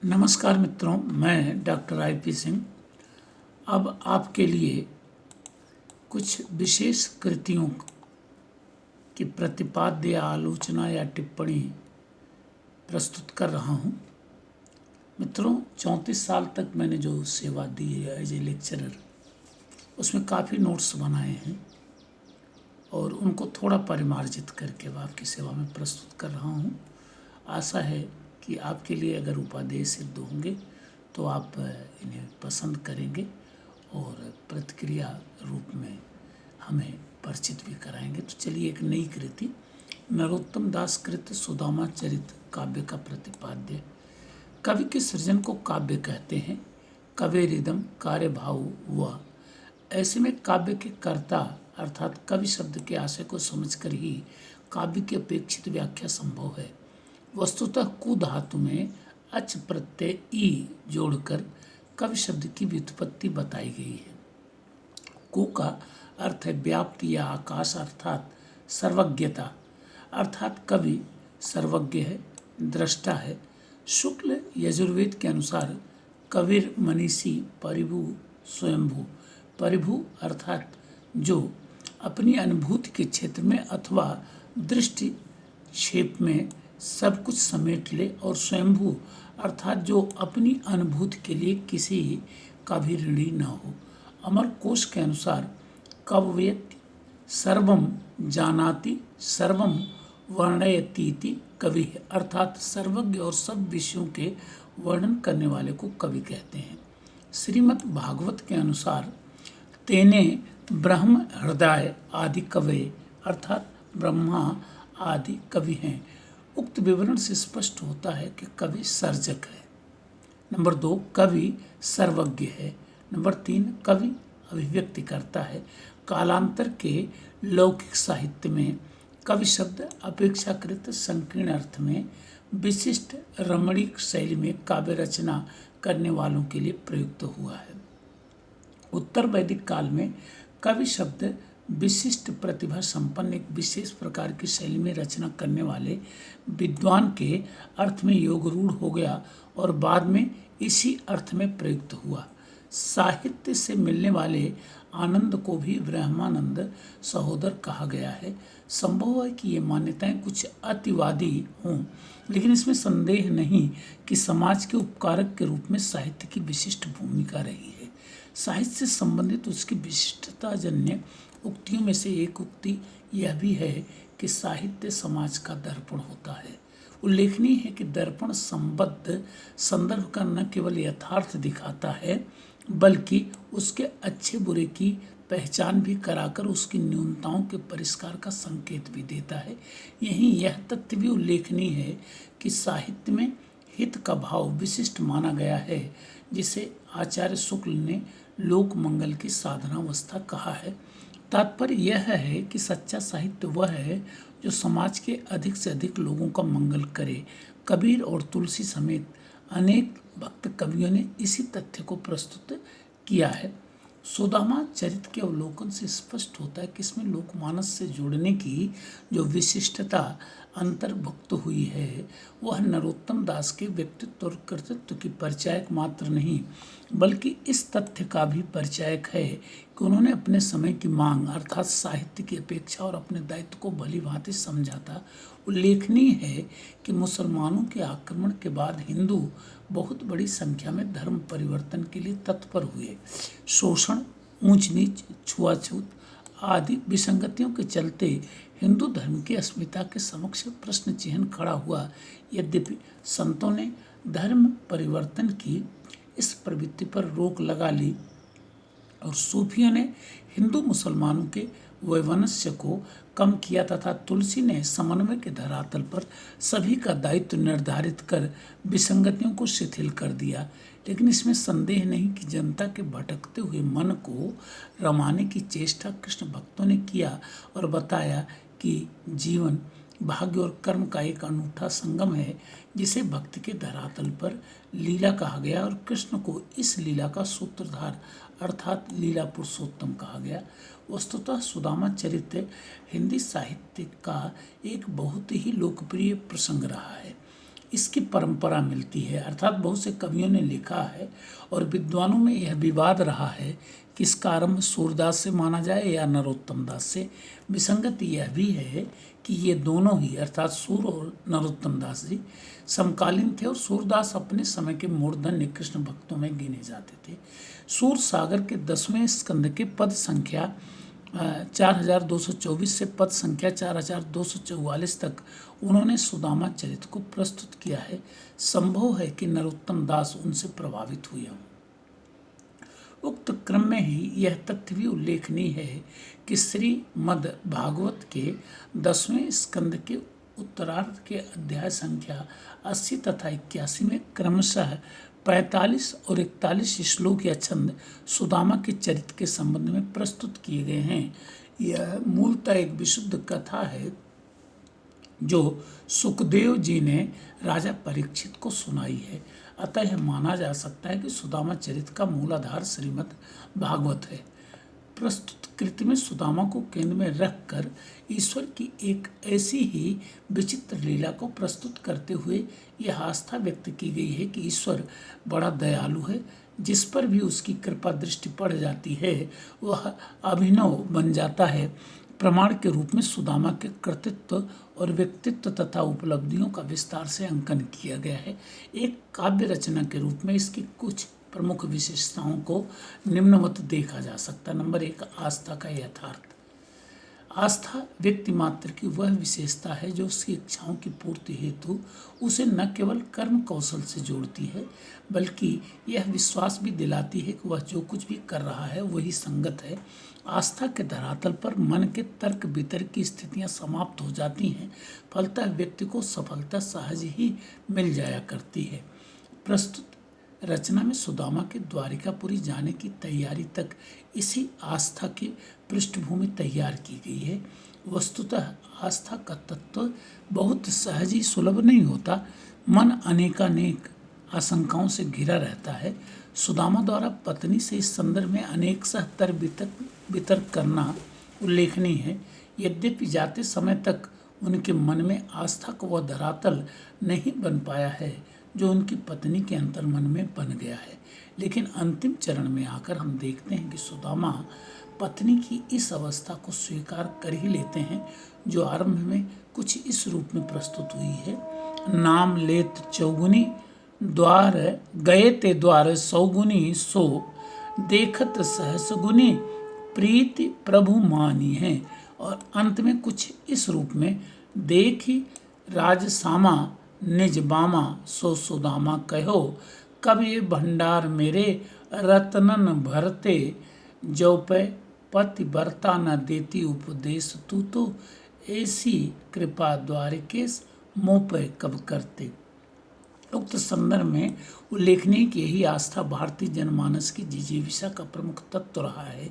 नमस्कार मित्रों, मैं डॉक्टर IP सिंह अब आपके लिए कुछ विशेष कृतियों की प्रतिपाद्य आलोचना या टिप्पणी प्रस्तुत कर रहा हूं। मित्रों, 34 साल तक मैंने जो सेवा दी है एज ए लेक्चरर, उसमें काफ़ी नोट्स बनाए हैं और उनको थोड़ा परिमार्जित करके अब आपकी सेवा में प्रस्तुत कर रहा हूं। आशा है कि आपके लिए अगर उपादेय सिद्ध होंगे तो आप इन्हें पसंद करेंगे और प्रतिक्रिया रूप में हमें परिचित भी कराएंगे। तो चलिए, एक नई कृति नरोत्तम दास कृत सुदामा चरित काव्य का प्रतिपाद्य। कवि के सृजन को काव्य कहते हैं। कवेरिदम कार्य भाव हुआ। ऐसे में काव्य के कर्ता अर्थात कवि शब्द के आशय को समझकर ही काव्य की अपेक्षित व्याख्या संभव है। वस्तुतः कु धातु में अच प्रत्यय ई जोड़कर कवि शब्द की व्युत्पत्ति बताई गई है। कु का अर्थ है व्याप्ति या आकाश अर्थात सर्वज्ञता, अर्थात कवि सर्वज्ञ है, दृष्टा है। शुक्ल यजुर्वेद के अनुसार कविर मनीषी परिभु स्वयंभू। परिभु अर्थात जो अपनी अनुभूति के क्षेत्र में अथवा दृष्टि क्षेप में सब कुछ समेट ले, और स्वयंभू अर्थात जो अपनी अनुभूति के लिए किसी का भी ऋणी न हो। अमर कोश के अनुसार कवयति सर्वम जानाति सर्वम वर्णयतीति कवि है, अर्थात सर्वज्ञ और सब विषयों के वर्णन करने वाले को कवि कहते हैं। श्रीमद् भागवत के अनुसार तेने ब्रह्म हृदय आदि कवि, अर्थात ब्रह्मा आदि कवि हैं। उक्त विवरण से स्पष्ट होता है कि कवि सर्जक है। नंबर 2, कवि सर्वज्ञ है। नंबर 3, कवि अभिव्यक्ति करता है। कालांतर के लौकिक साहित्य में कवि शब्द अपेक्षाकृत संकीर्ण अर्थ में विशिष्ट रमणीक शैली में काव्य रचना करने वालों के लिए प्रयुक्त हुआ है। उत्तर वैदिक काल में कवि शब्द विशिष्ट प्रतिभा संपन्न एक विशेष प्रकार की शैली में रचना करने वाले विद्वान के अर्थ में योगरूढ़ हो गया और बाद में इसी अर्थ में प्रयुक्त हुआ। साहित्य से मिलने वाले आनंद को भी ब्रह्मानंद सहोदर कहा गया है। संभव है कि ये मान्यताएं कुछ अतिवादी हों, लेकिन इसमें संदेह नहीं कि समाज के उपकारक के रूप में साहित्य की विशिष्ट भूमिका रही है। साहित्य से संबंधित उसकी विशिष्टताजन्य उक्तियों में से एक उक्ति यह भी है कि साहित्य समाज का दर्पण होता है। उल्लेखनीय है कि दर्पण संबद्ध संदर्भ का न केवल यथार्थ दिखाता है, बल्कि उसके अच्छे बुरे की पहचान भी कराकर उसकी न्यूनताओं के परिष्कार का संकेत भी देता है। यहीं यह तथ्य भी उल्लेखनीय है कि साहित्य में हित का भाव विशिष्ट माना गया है, जिसे आचार्य शुक्ल ने लोक मंगल की साधनावस्था कहा है। तात्पर्य यह है कि सच्चा साहित्य वह है जो समाज के अधिक से अधिक लोगों का मंगल करे। कबीर और तुलसी समेत अनेक भक्त कवियों ने इसी तथ्य को प्रस्तुत किया है। सुदामा चरित के अवलोकन से स्पष्ट होता है कि इसमें लोकमानस से जुड़ने की जो विशिष्टता अंतर्भुक्त हुई है, वह नरोत्तम दास के व्यक्तित्व और कृतित्व की परिचायक मात्र नहीं, बल्कि इस तथ्य का भी परिचायक है कि उन्होंने अपने समय की मांग अर्थात साहित्य की अपेक्षा और अपने दायित्व को भली भांति समझा था। उल्लेखनीय है कि मुसलमानों के आक्रमण के बाद हिंदू बहुत बड़ी संख्या में धर्म परिवर्तन के लिए तत्पर हुए। शोषण, ऊंच नीच, छुआछूत आदि विसंगतियों के चलते हिंदू धर्म की अस्मिता के समक्ष प्रश्न चिन्ह खड़ा हुआ। यद्यपि संतों ने धर्म परिवर्तन की इस प्रवृत्ति पर रोक लगा ली और सूफियों ने हिंदू मुसलमानों के वैमनस्य को कम किया तथा तुलसी ने समन्वय के धरातल पर सभी का दायित्व निर्धारित कर विसंगतियों को शिथिल कर दिया, लेकिन इसमें संदेह नहीं कि जनता के भटकते हुए मन को रमाने की चेष्टा कृष्ण भक्तों ने किया और बताया कि जीवन भाग्य और कर्म का एक अनूठा संगम है, जिसे भक्ति के धरातल पर लीला कहा गया और कृष्ण को इस लीला का सूत्रधार अर्थात लीला पुरुषोत्तम कहा गया। वस्तुतः सुदामा चरित्र हिंदी साहित्य का एक बहुत ही लोकप्रिय प्रसंग रहा है। इसकी परंपरा मिलती है। अर्थात बहुत से कवियों ने लिखा है और विद्वानों में यह विवाद रहा है कि इसका आरंभ सूरदास से माना जाए या नरोत्तम दास से। विसंगति यह भी है कि ये दोनों ही अर्थात सूर और नरोत्तम दास जी समकालीन थे और सूरदास अपने समय के मूर्धन्य कृष्ण भक्तों में गिने जाते थे। सूर सागर के 10वें स्कंद के पद संख्या 4224 से पद संख्या 4244 तक उन्होंने सुदामा चरित को प्रस्तुत किया है। संभव है कि नरोत्तम दास उनसे प्रभावित हुए हों। उक्त क्रम में ही यह तथ्य भी उल्लेखनीय है कि श्रीमद् भागवत के 10वें स्कंद के उत्तरार्ध के अध्याय संख्या 80 तथा 81 में क्रमशः 45 और 41 श्लोक या छंद सुदामा के चरित्र के संबंध में प्रस्तुत किए गए हैं। यह मूलतः एक विशुद्ध कथा है जो सुखदेव जी ने राजा परीक्षित को सुनाई है। अतः यह माना जा सकता है कि सुदामा चरित्र का मूल आधार श्रीमद् भागवत है। प्रस्तुत कृति में सुदामा को केंद्र में रखकर ईश्वर की एक ऐसी ही विचित्र लीला को प्रस्तुत करते हुए यह आस्था व्यक्त की गई है कि ईश्वर बड़ा दयालु है। जिस पर भी उसकी कृपा दृष्टि पड़ जाती है वह अभिनव बन जाता है। प्रमाण के रूप में सुदामा के कृतित्व और व्यक्तित्व तथा उपलब्धियों का विस्तार से अंकन किया गया है। एक काव्य रचना के रूप में इसकी कुछ प्रमुख विशेषताओं को निम्नवत देखा जा सकता है। नंबर 1, आस्था का यथार्थ। आस्था व्यक्ति मात्र की वह विशेषता है जो उसकी इच्छाओं की पूर्ति हेतु उसे न केवल कर्म कौशल से जोड़ती है बल्कि यह विश्वास भी दिलाती है कि वह जो कुछ भी कर रहा है वही संगत है। आस्था के धरातल पर मन के तर्क वितर्क की स्थितियां समाप्त हो जाती हैं। फलतः व्यक्ति को सफलता सहज ही मिल जाया करती है। प्रस्तुत रचना में सुदामा के द्वारिकापुरी जाने की तैयारी तक इसी आस्था की पृष्ठभूमि तैयार की गई है। वस्तुतः आस्था का तत्व बहुत सहज ही सुलभ नहीं होता। मन अनेकानेक आशंकाओं से घिरा रहता है। सुदामा द्वारा पत्नी से इस संदर्भ में अनेक सहतर वितर्क करना उल्लेखनीय है। यद्यपि जाते समय तक उनके मन में आस्था का वह धरातल नहीं बन पाया है जो उनकी पत्नी के अंतर्मन में बन गया है, लेकिन अंतिम चरण में आकर हम देखते हैं कि सुदामा पत्नी की इस अवस्था को स्वीकार कर ही लेते हैं जो आरंभ में कुछ इस रूप में प्रस्तुत हुई है। नाम लेत चौगुनी द्वार गए ते द्वार सौगुनी सो देखत सहसगुनी प्रीति प्रभु मानी है। और अंत में कुछ इस रूप में देखी राजसामा निज बामा सो सुदामा कहो कब ये भंडार मेरे रत्नन भरते जो पे पति बरता न देती उपदेश तू तो ऐसी कृपा द्वारिकेश मोह पे कब करते। उक्त संदर्भ में उल्लेखनीय कि यही आस्था भारतीय जनमानस की जिजीविषा का प्रमुख तत्व रहा है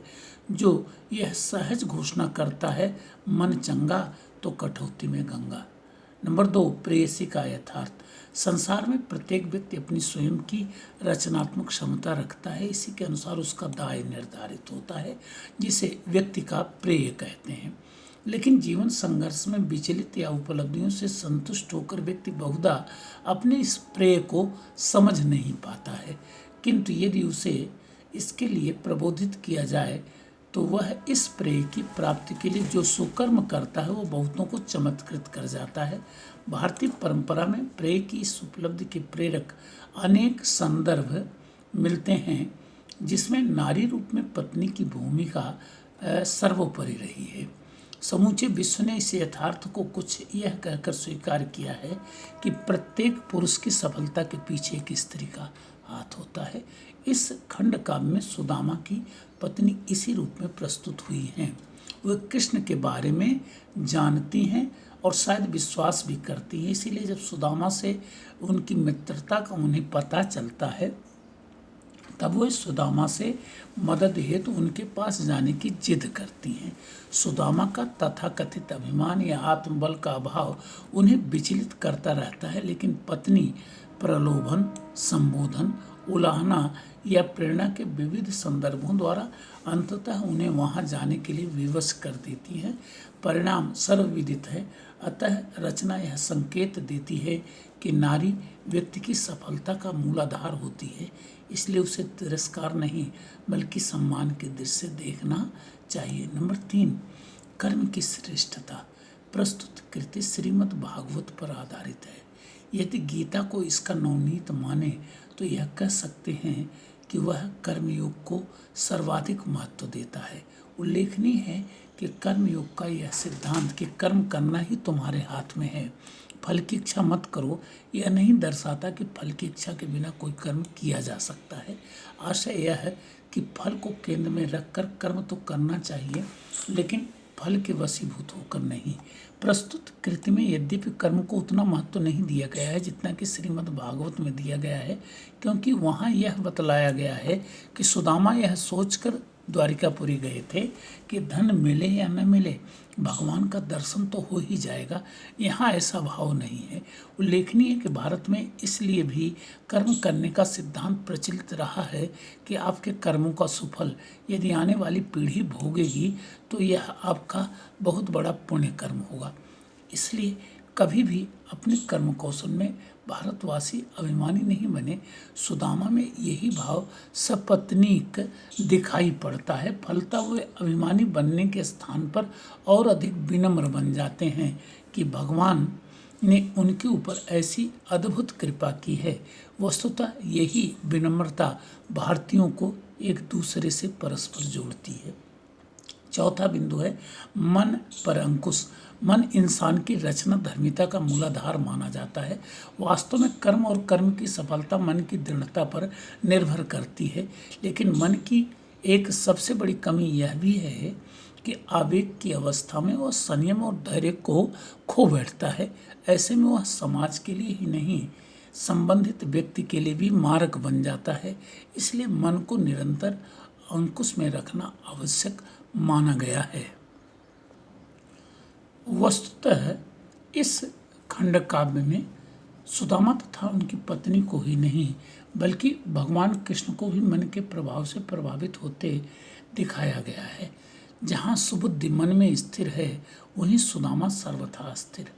जो यह सहज घोषणा करता है मन चंगा तो कटौती में गंगा। नंबर 2, प्रेयसी का यथार्थ। संसार में प्रत्येक व्यक्ति अपनी स्वयं की रचनात्मक क्षमता रखता है। इसी के अनुसार उसका दाय निर्धारित होता है जिसे व्यक्ति का प्रेय कहते हैं। लेकिन जीवन संघर्ष में विचलित या उपलब्धियों से संतुष्ट होकर व्यक्ति बहुधा अपने इस प्रेय को समझ नहीं पाता है। किंतु यदि उसे इसके लिए प्रबोधित किया जाए तो वह इस प्रेय की प्राप्ति के लिए जो सुकर्म करता है वो बहुतों को चमत्कृत कर जाता है। भारतीय परंपरा में प्रेय की इस उपलब्धि के प्रेरक अनेक संदर्भ मिलते हैं जिसमें नारी रूप में पत्नी की भूमिका सर्वोपरि रही है। समूचे विश्व ने इस यथार्थ को कुछ यह कहकर स्वीकार किया है कि प्रत्येक पुरुष की सफलता के पीछे एक स्त्री का हाथ होता है। इस खंड काव्य में सुदामा की पत्नी इसी रूप में प्रस्तुत हुई हैं। वे कृष्ण के बारे में जानती हैं और शायद विश्वास भी करती हैं। इसीलिए जब सुदामा से उनकी मित्रता का उन्हें पता चलता है तब वो सुदामा से मदद हेतु उनके पास जाने की जिद करती हैं। सुदामा का तथाकथित अभिमान या आत्मबल का अभाव उन्हें विचलित करता रहता है, लेकिन पत्नी प्रलोभन, संबोधन, उलाहना या प्रेरणा के विविध संदर्भों द्वारा अंततः उन्हें वहां जाने के लिए विवश कर देती है। परिणाम सर्वविदित है। अतः रचना यह संकेत देती है कि नारी व्यक्ति की सफलता का मूलाधार होती है, इसलिए उसे तिरस्कार नहीं बल्कि सम्मान की दृष्टि से देखना चाहिए। नंबर 3, कर्म की श्रेष्ठता। प्रस्तुत कृति श्रीमद् भागवत पर आधारित है। यदि गीता को इसका नवनीत माने तो यह कह सकते हैं कि वह कर्मयोग को सर्वाधिक महत्व देता है। उल्लेखनीय है कि कर्मयोग का यह सिद्धांत कि कर्म करना ही तुम्हारे हाथ में है, फल की इच्छा मत करो, यह नहीं दर्शाता कि फल की इच्छा के बिना कोई कर्म किया जा सकता है। आशय यह है कि फल को केंद्र में रखकर कर्म तो करना चाहिए, लेकिन फल के वशीभूत होकर नहीं। प्रस्तुत कृति में यद्यपि कर्म को उतना महत्व नहीं दिया गया है जितना कि श्रीमद् भागवत में दिया गया है, क्योंकि वहाँ यह बतलाया गया है कि सुदामा यह सोचकर द्वारिकापुरी गए थे कि धन मिले या न मिले भगवान का दर्शन तो हो ही जाएगा। यहाँ ऐसा भाव नहीं है। उल्लेखनीय है कि भारत में इसलिए भी कर्म करने का सिद्धांत प्रचलित रहा है कि आपके कर्मों का सुफल यदि आने वाली पीढ़ी भोगेगी तो यह आपका बहुत बड़ा पुण्य कर्म होगा। इसलिए कभी भी अपने कर्म कौशल में भारतवासी अभिमानी नहीं बने। सुदामा में यही भाव सपत्नीक दिखाई पड़ता है। फलतः वे अभिमानी बनने के स्थान पर और अधिक विनम्र बन जाते हैं कि भगवान ने उनके ऊपर ऐसी अद्भुत कृपा की है। वस्तुतः यही विनम्रता भारतीयों को एक दूसरे से परस्पर जोड़ती है। चौथा बिंदु है मन पर अंकुश। मन इंसान की रचना धर्मिता का मूलाधार माना जाता है। वास्तव में कर्म और कर्म की सफलता मन की दृढ़ता पर निर्भर करती है, लेकिन मन की एक सबसे बड़ी कमी यह भी है कि आवेग की अवस्था में वह संयम और धैर्य को खो बैठता है। ऐसे में वह समाज के लिए ही नहीं, संबंधित व्यक्ति के लिए भी मारक बन जाता है। इसलिए मन को निरंतर अंकुश में रखना आवश्यक माना गया है। वस्तुतः इस खंड काव्य में सुदामा तथा उनकी पत्नी को ही नहीं बल्कि भगवान कृष्ण को भी मन के प्रभाव से प्रभावित होते दिखाया गया है। जहाँ सुबुद्धि मन में स्थिर है वहीं सुदामा सर्वथा अस्थिर।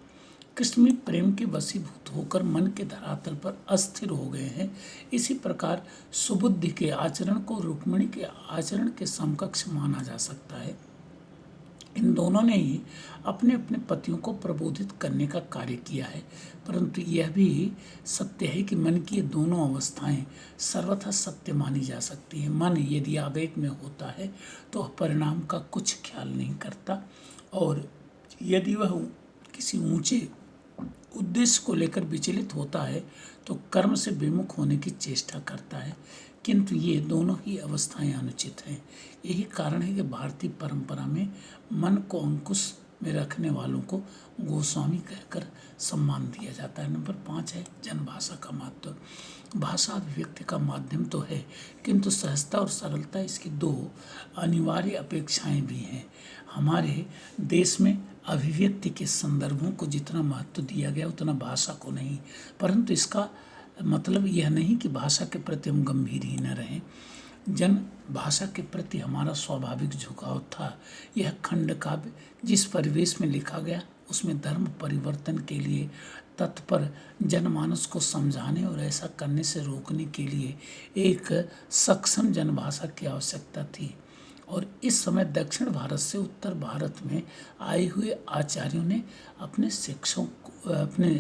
कृष्ण में प्रेम के वशीभूत होकर मन के धरातल पर अस्थिर हो गए हैं। इसी प्रकार सुबुद्धि के आचरण को रुक्मिणी के आचरण के समकक्ष माना जा सकता है। इन दोनों ने ही अपने अपने पतियों को प्रबोधित करने का कार्य किया है, परंतु यह भी सत्य है कि मन की ये दोनों अवस्थाएं सर्वथा सत्य मानी जा सकती हैं। मन यदि आवेग में होता है तो परिणाम का कुछ ख्याल नहीं करता, और यदि वह किसी ऊंचे उद्देश्य को लेकर विचलित होता है तो कर्म से विमुख होने की चेष्टा करता है। किंतु ये दोनों ही अवस्थाएं अनुचित हैं। यही कारण है कि भारतीय परंपरा में मन को अंकुश में रखने वालों को गोस्वामी कहकर सम्मान दिया जाता है। नंबर 5 है जनभाषा का महत्व। भाषा अभिव्यक्ति का माध्यम तो है, किंतु सहजता और सरलता इसकी दो अनिवार्य अपेक्षाएं भी हैं। हमारे देश में अभिव्यक्ति के संदर्भों को जितना महत्व दिया गया उतना भाषा को नहीं, परंतु इसका मतलब यह नहीं कि भाषा के प्रति हम गंभीर ही न रहें। जन भाषा के प्रति हमारा स्वाभाविक झुकाव था। यह खंड काव्य जिस परिवेश में लिखा गया उसमें धर्म परिवर्तन के लिए तत्पर जनमानस को समझाने और ऐसा करने से रोकने के लिए एक सक्षम जनभाषा की आवश्यकता थी। और इस समय दक्षिण भारत से उत्तर भारत में आए हुए आचार्यों ने अपने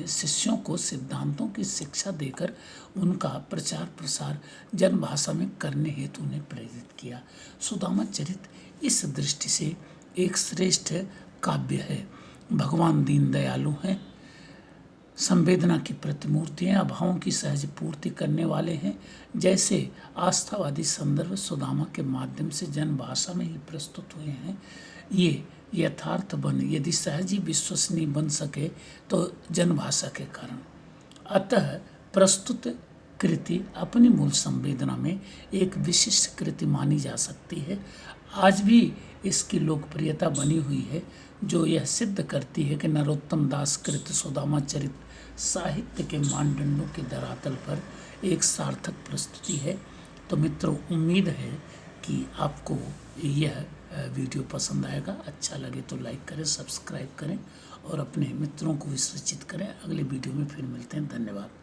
शिष्यों को सिद्धांतों की शिक्षा देकर उनका प्रचार प्रसार जनभाषा में करने हेतु उन्हें प्रेरित किया। सुदामा चरित इस दृष्टि से एक श्रेष्ठ काव्य है। भगवान दीन दयालु हैं, संवेदना की प्रतिमूर्ति हैं, अभावों की सहज पूर्ति करने वाले हैं। जैसे आस्थावादी संदर्भ सुदामा के माध्यम से जनभाषा में ही प्रस्तुत हुए हैं, ये यथार्थ बन यदि सहज ही विश्वसनीय बन सके तो जनभाषा के कारण। अतः प्रस्तुत कृति अपनी मूल संवेदना में एक विशिष्ट कृति मानी जा सकती है। आज भी इसकी लोकप्रियता बनी हुई है, जो यह सिद्ध करती है कि नरोत्तम दास कृत सुदामा चरित साहित्य के मानदंडों के धरातल पर एक सार्थक प्रस्तुति है। तो मित्रों, उम्मीद है कि आपको यह वीडियो पसंद आएगा। अच्छा लगे तो लाइक करें, सब्सक्राइब करें और अपने मित्रों को भी सूचित करें। अगले वीडियो में फिर मिलते हैं। धन्यवाद।